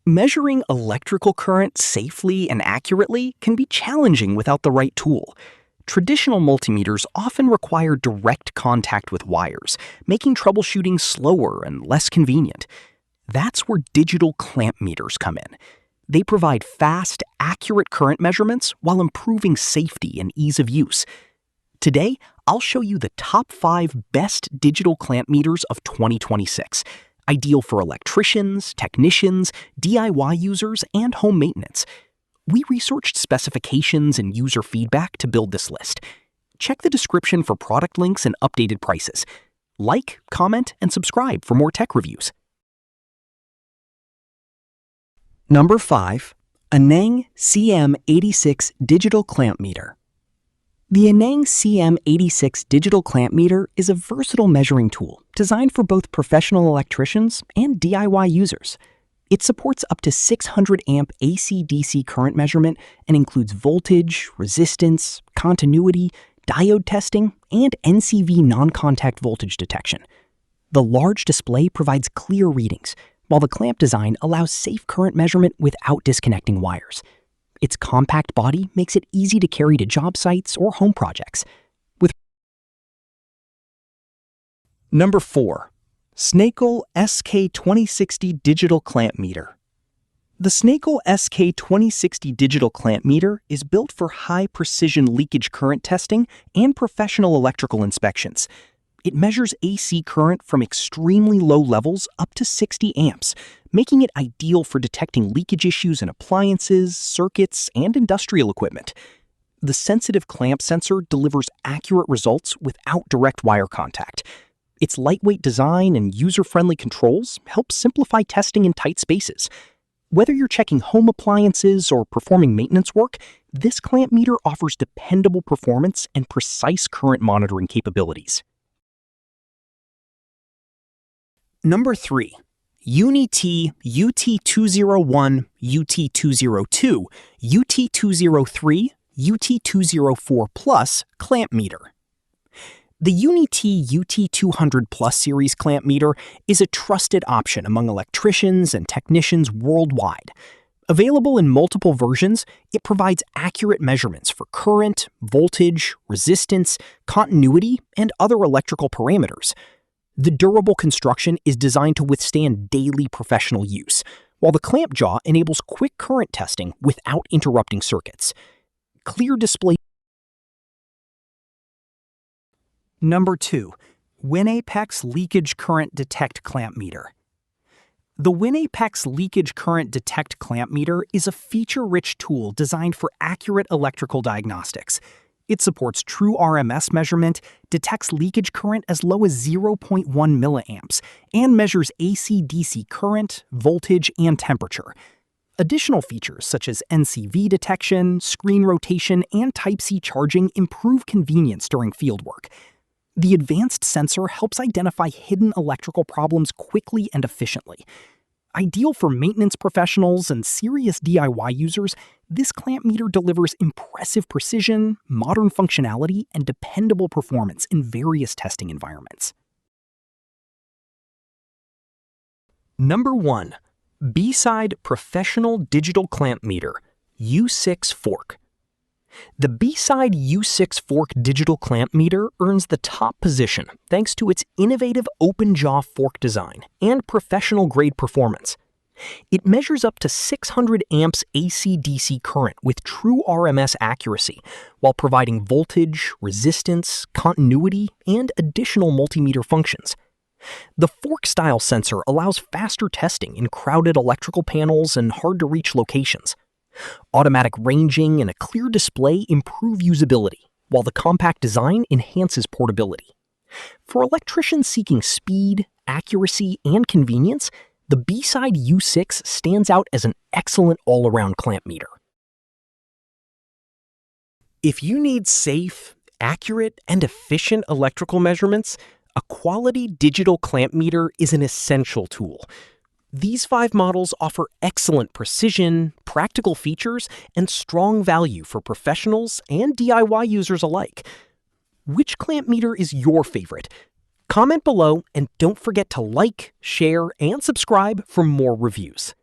Measuring electrical current safely and accurately can be challenging without the right tool. Traditional multimeters often require direct contact with wires, making troubleshooting slower and less convenient. That's where digital clamp meters come in. They provide fast, accurate current measurements while improving safety and ease of use. Today, I'll show you the top 5 best digital clamp meters of 2026, ideal for electricians, technicians, DIY users, and home maintenance. We researched specifications and user feedback to build this list. Check the description for product links and updated prices. Like, comment, and subscribe for more tech reviews. Number 5. ANENG CM86 Digital Clamp Meter. The ANENG CM86 Digital Clamp Meter is a versatile measuring tool designed for both professional electricians and DIY users. It supports up to 600 amp AC/DC current measurement and includes voltage, resistance, continuity, diode testing, and NCV non-contact voltage detection. The large display provides clear readings, while the clamp design allows safe current measurement without disconnecting wires. Its compact body makes it easy to carry to job sites or home projects. Number 4. SNAKOL SK2060 Digital Clamp Meter. The SNAKOL SK2060 Digital Clamp Meter is built for high-precision leakage current testing and professional electrical inspections. It measures AC current from extremely low levels up to 60 amps, making it ideal for detecting leakage issues in appliances, circuits, and industrial equipment. The sensitive clamp sensor delivers accurate results without direct wire contact. Its lightweight design and user-friendly controls help simplify testing in tight spaces. Whether you're checking home appliances or performing maintenance work, this clamp meter offers dependable performance and precise current monitoring capabilities. Number 3. UNI-T UT201, UT202, UT203, UT204 Plus Clamp Meter. The UNI-T UT200 Plus series clamp meter is a trusted option among electricians and technicians worldwide. Available in multiple versions, it provides accurate measurements for current, voltage, resistance, continuity, and other electrical parameters. The durable construction is designed to withstand daily professional use, while the clamp jaw enables quick current testing without interrupting circuits. Clear display. Number 2. WinAPEX Leakage Current Detect Clamp Meter. The WinAPEX Leakage Current Detect Clamp Meter is a feature-rich tool designed for accurate electrical diagnostics. It supports true RMS measurement, detects leakage current as low as 0.1 milliamps, and measures AC/DC current, voltage, and temperature. Additional features such as NCV detection, screen rotation, and Type-C charging improve convenience during fieldwork. The advanced sensor helps identify hidden electrical problems quickly and efficiently. Ideal for maintenance professionals and serious DIY users, this clamp meter delivers impressive precision, modern functionality, and dependable performance in various testing environments. Number 1. BSIDE Professional Digital Clamp Meter U6 Fork. The BSIDE U6 Fork digital clamp meter earns the top position thanks to its innovative open-jaw fork design and professional-grade performance. It measures up to 600 amps AC/DC current with true RMS accuracy while providing voltage, resistance, continuity, and additional multimeter functions. The fork-style sensor allows faster testing in crowded electrical panels and hard-to-reach locations. Automatic ranging and a clear display improve usability, while the compact design enhances portability. For electricians seeking speed, accuracy, and convenience, the BSIDE U6 stands out as an excellent all-around clamp meter. If you need safe, accurate, and efficient electrical measurements, a quality digital clamp meter is an essential tool. These 5 models offer excellent precision, practical features, and strong value for professionals and DIY users alike. Which clamp meter is your favorite? Comment below and don't forget to like, share, and subscribe for more reviews.